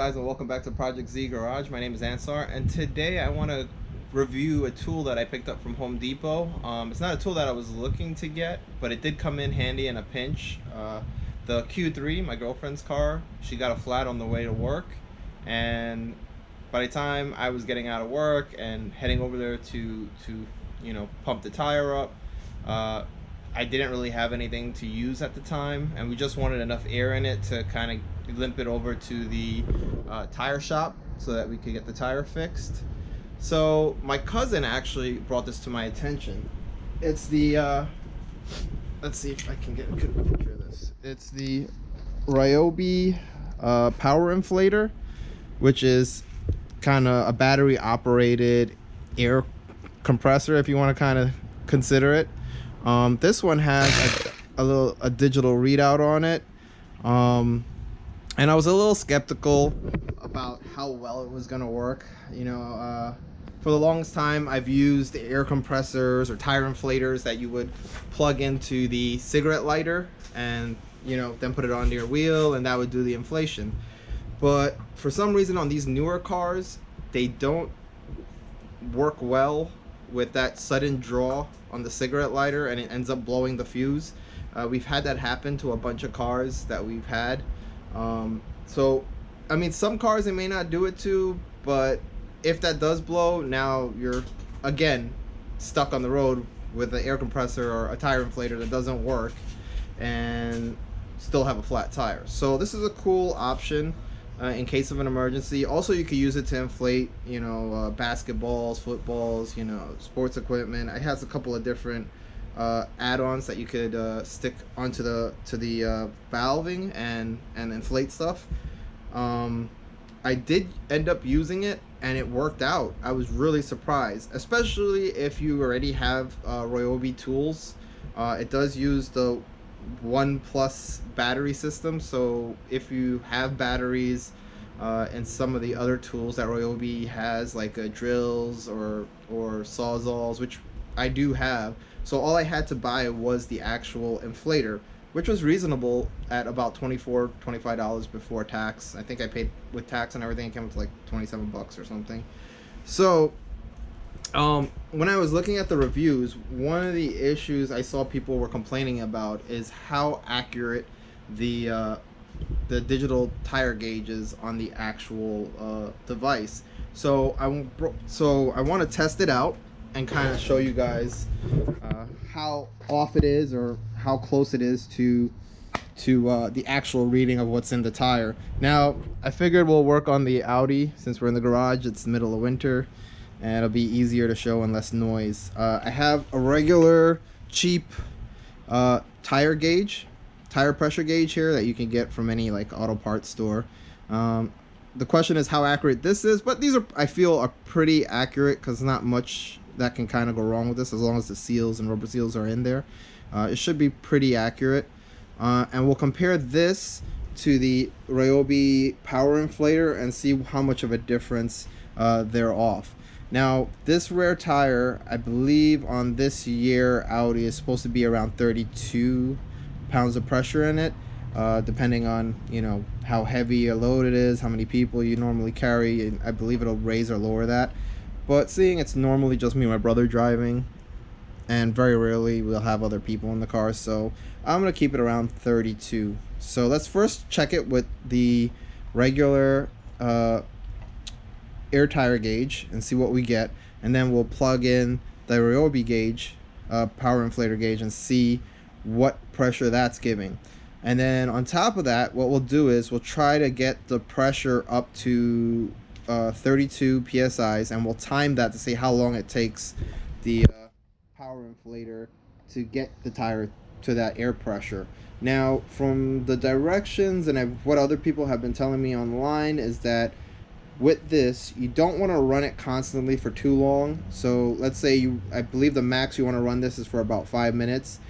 guys, and welcome back to Project Z Garage. My name is Ansar, and today I want to review a tool that I picked up from Home Depot. It's not a tool that I was looking to get, but it did come in handy in a pinch. The Q3, my girlfriend's car, she got a flat on the way to work, and by the time I was getting out of work and heading over there to pump the tire up, I didn't really have anything to use at the time, and we just wanted enough air in it to kind of limp it over to the tire shop so that we could get the tire fixed. So my cousin actually brought this to my attention. It's the let's see if I can get a good picture of this. It's the Ryobi Power Inflator, which is kind of a battery operated air compressor, if you want to kind of consider it. This one has a digital readout on it, and I was a little skeptical about how well it was gonna work. For the longest time I've used air compressors or tire inflators that you would plug into the cigarette lighter and then put it onto your wheel, and that would do the inflation. But for some reason on these newer cars, they don't work well with that sudden draw on the cigarette lighter, and it ends up blowing the fuse. We've had that happen to a bunch of cars that we've had. So I mean, some cars it may not do it to, but if that does blow, now you're again stuck on the road with an air compressor or a tire inflator that doesn't work and still have a flat tire. So this is a cool option in case of an emergency. Also, you could use it to inflate basketballs, footballs, sports equipment. It has a couple of different add-ons that you could stick onto the valving and inflate stuff. I did end up using it and it worked out. I was really surprised, especially if you already have Ryobi tools. It does use the 1+ battery system, so if you have batteries and some of the other tools that Ryobi has, like drills or sawzalls, which I do have, so all I had to buy was the actual inflator, which was reasonable at about $24-25 before tax. I think I paid with tax and everything, it came up to like 27 bucks or something. So when I was looking at the reviews, one of the issues I saw people were complaining about is how accurate the digital tire gauge is on the actual device. So I want to test it out and kind of show you guys how off it is, or how close it is to the actual reading of what's in the tire. Now I figured we'll work on the Audi since we're in the garage. It's the middle of winter and it'll be easier to show and less noise. I have a regular cheap tire pressure gauge here that you can get from any like auto parts store. The question is how accurate this is, but these I feel are pretty accurate, because not much that can kind of go wrong with this as long as the seals and rubber seals are in there. It should be pretty accurate, and we'll compare this to the Ryobi Power Inflator and see how much of a difference they're off. Now this rear tire, I believe on this year Audi, is supposed to be around 32 pounds of pressure in it, depending on how heavy a load it is, how many people you normally carry, and I believe it'll raise or lower that. But seeing it's normally just me and my brother driving, and very rarely we'll have other people in the car, so I'm gonna keep it around 32. So let's first check it with the regular air tire gauge and see what we get, and then we'll plug in the Ryobi gauge, power inflator gauge, and see what pressure that's giving. And then on top of that, what we'll do is we'll try to get the pressure up to 32 psi's, and we'll time that to see how long it takes the power inflator to get the tire to that air pressure. Now from the directions and what other people have been telling me online is that with this, you don't want to run it constantly for too long. So let's say I believe the max you want to run this is for about 5 minutes.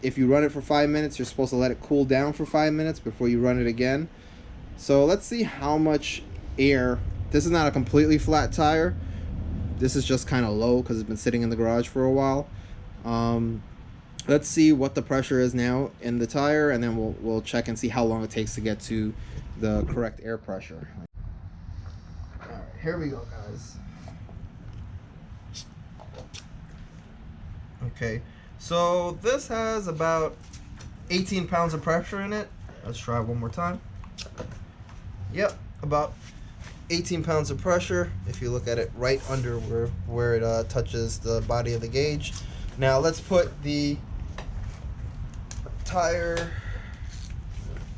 If you run it for 5 minutes, you're supposed to let it cool down for 5 minutes before you run it again. So let's see how much air. This is not a completely flat tire. This is just kind of low because it's been sitting in the garage for a while. Let's see what the pressure is now in the tire, and then we'll check and see how long it takes to get to the correct air pressure. Alright, here we go, guys. Okay, so this has about 18 pounds of pressure in it. Let's try it one more time. Yep, about 18 pounds of pressure if you look at it right under where it touches the body of the gauge. Now let's put the tire,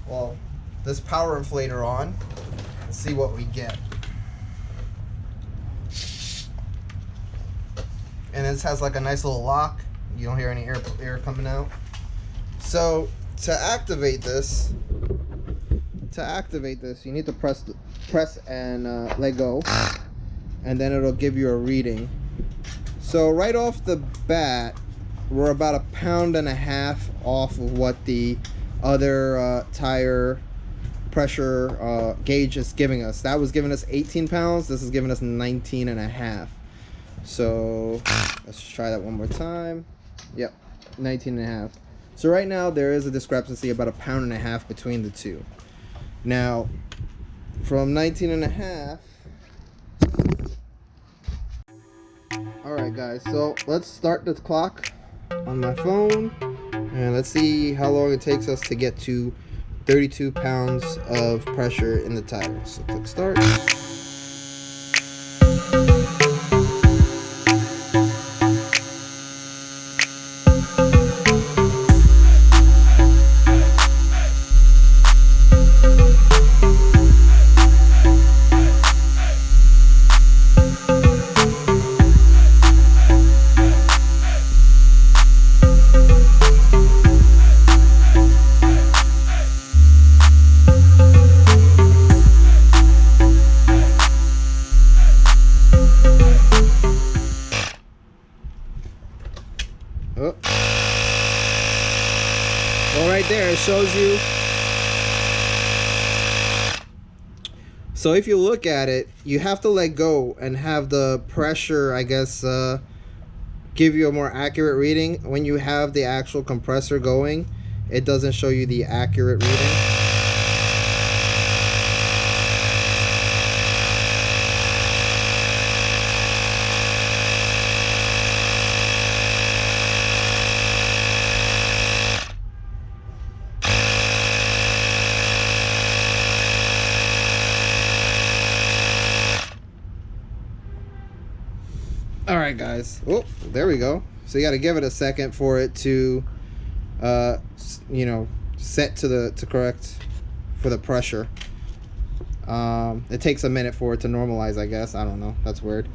well, this power inflator on and see what we get. And this has like a nice little lock. You don't hear any air coming out. So to activate this, you need to press and let go, and then it'll give you a reading. So right off the bat, we're about 1.5 pounds off of what the other tire pressure gauge is giving us. That was giving us 18 pounds. This is giving us 19.5. So let's try that one more time. Yep, 19.5. So right now there is a discrepancy about 1.5 pounds between the two. Now from 19.5. Alright guys, so let's start the clock on my phone and let's see how long it takes us to get to 32 pounds of pressure in the tire. So click start. Oh. Well, right there it shows you. So if you look at it, you have to let go and have the pressure, I guess, give you a more accurate reading. When you have the actual compressor going, it doesn't show you the accurate reading. All right, guys. Oh, there we go. So you got to give it a second for it to, you know, set to correct for the pressure. It takes a minute for it to normalize, I guess. I don't know. That's weird.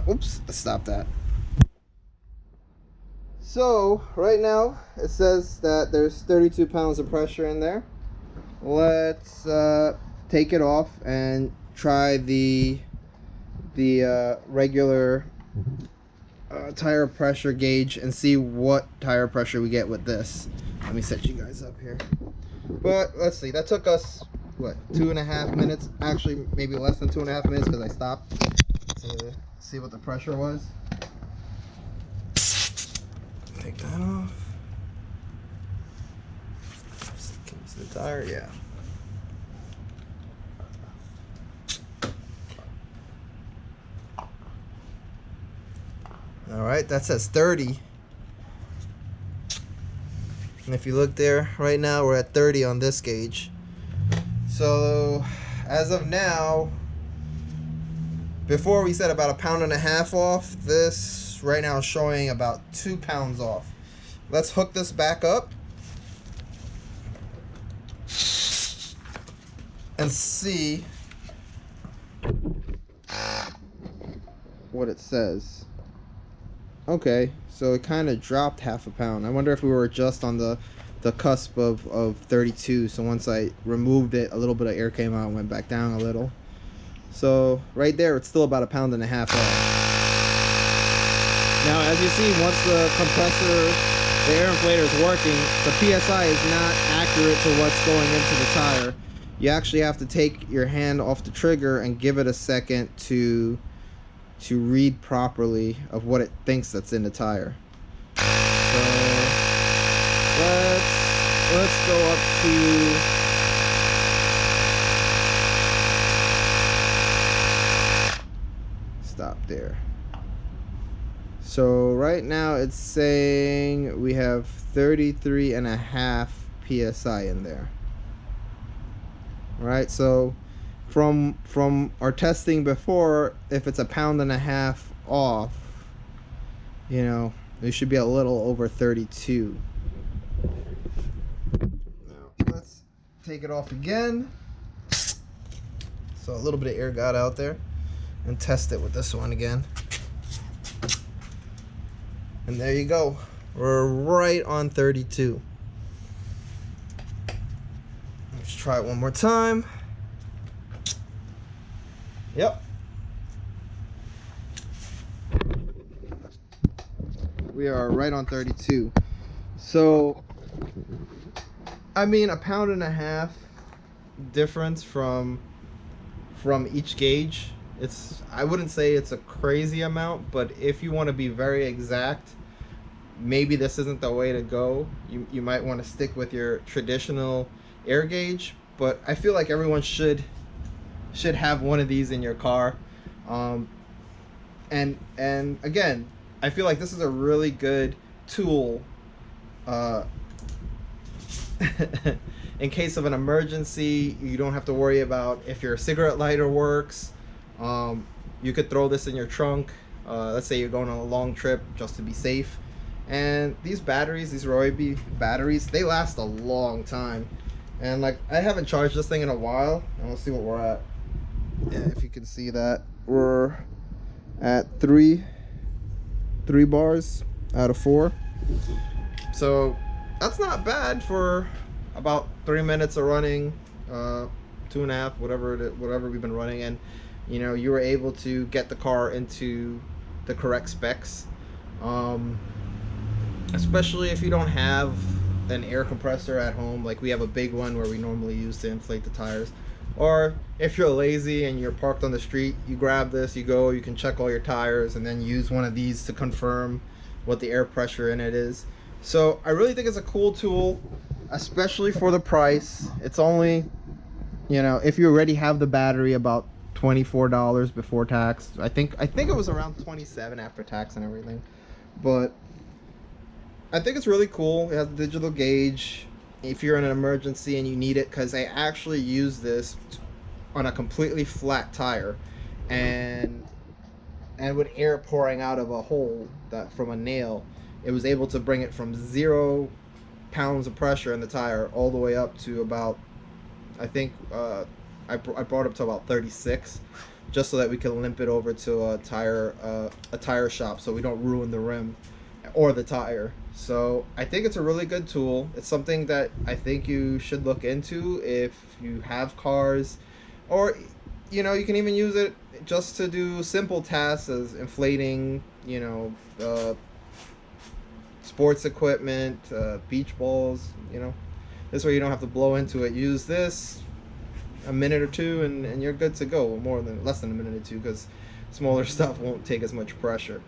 Oops. Stop that. So right now it says that there's 32 pounds of pressure in there. Let's take it off and try the regular tire pressure gauge and see what tire pressure we get with this. Let me set you guys up here. But let's see, that took us what, 2.5 minutes, actually maybe less than 2.5 minutes because I stopped to see what the pressure was. Take that off. Can you see the tire? Yeah. Alright, that says 30. And if you look there, right now we're at 30 on this gauge. So, as of now, before we said about 1.5 pounds off, this right now is showing about 2 pounds off. Let's hook this back up and see what it says. Okay, so it kind of dropped 0.5 pound. I wonder if we were just on the cusp of 32. So once I removed it, a little bit of air came out and went back down a little. So right there, it's still about 1.5 pounds off. Now, as you see, once the compressor, the air inflator is working, the PSI is not accurate to what's going into the tire. You actually have to take your hand off the trigger and give it a second to read properly of what it thinks that's in the tire. So let's go up to stop there. So right now it's saying we have 33.5 psi in there. Right, so from our testing before, if it's 1.5 pounds off, you know, we should be a little over 32. Now let's take it off again. So a little bit of air got out there, and test it with this one again. And there you go. We're right on 32. Let's try it one more time. Yep. We are right on 32. So, I mean, 1.5 pounds difference from each gauge. I wouldn't say it's a crazy amount, but if you want to be very exact, maybe this isn't the way to go. You might want to stick with your traditional air gauge, but I feel like everyone should have one of these in your car. And again, I feel like this is a really good tool in case of an emergency. You don't have to worry about if your cigarette lighter works. You could throw this in your trunk. Let's say you're going on a long trip, just to be safe. And these batteries, these Ryobi batteries, they last a long time. And like, I haven't charged this thing in a while, and let's see what we're at. Yeah, if you can see that, we're at three bars out of 4. So that's not bad for about 3 minutes of running, 2.5, whatever we've been running. And you know, you were able to get the car into the correct specs, especially if you don't have an air compressor at home. Like we have a big one where we normally use to inflate the tires. Or if you're lazy and you're parked on the street, you grab this, you can check all your tires, and then use one of these to confirm what the air pressure in it is. So I really think it's a cool tool, especially for the price. It's only, you know, if you already have the battery, about $24 before tax. I think it was around $27 after tax and everything. But I think it's really cool. It has a digital gauge if you're in an emergency and you need it, because I actually use this on a completely flat tire, and with air pouring out of a hole that from a nail, it was able to bring it from 0 pounds of pressure in the tire all the way up to about, I think I brought it up to about 36, just so that we can limp it over to a tire shop so we don't ruin the rim or the tire. So I think it's a really good tool. It's something that I think you should look into if you have cars, or you know, you can even use it just to do simple tasks as inflating, you know, sports equipment, beach balls. You know, this way you don't have to blow into it. Use this a minute or two and you're good to go. Less than a minute or two, because smaller stuff won't take as much pressure.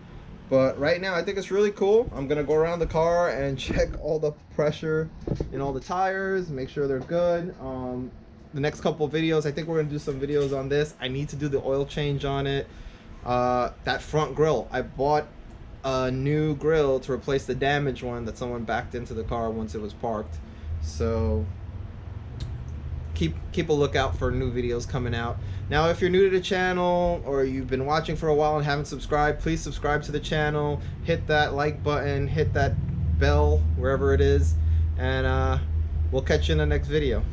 But right now I think it's really cool. I'm gonna go around the car and check all the pressure in all the tires, make sure they're good. The next couple of videos, I think we're gonna do some videos on this. I need to do the oil change on it. That front grille, I bought a new grille to replace the damaged one that someone backed into the car once it was parked. So keep a lookout for new videos coming out. Now, if you're new to the channel, or you've been watching for a while and haven't subscribed, please subscribe to the channel, hit that like button, hit that bell wherever it is, and we'll catch you in the next video.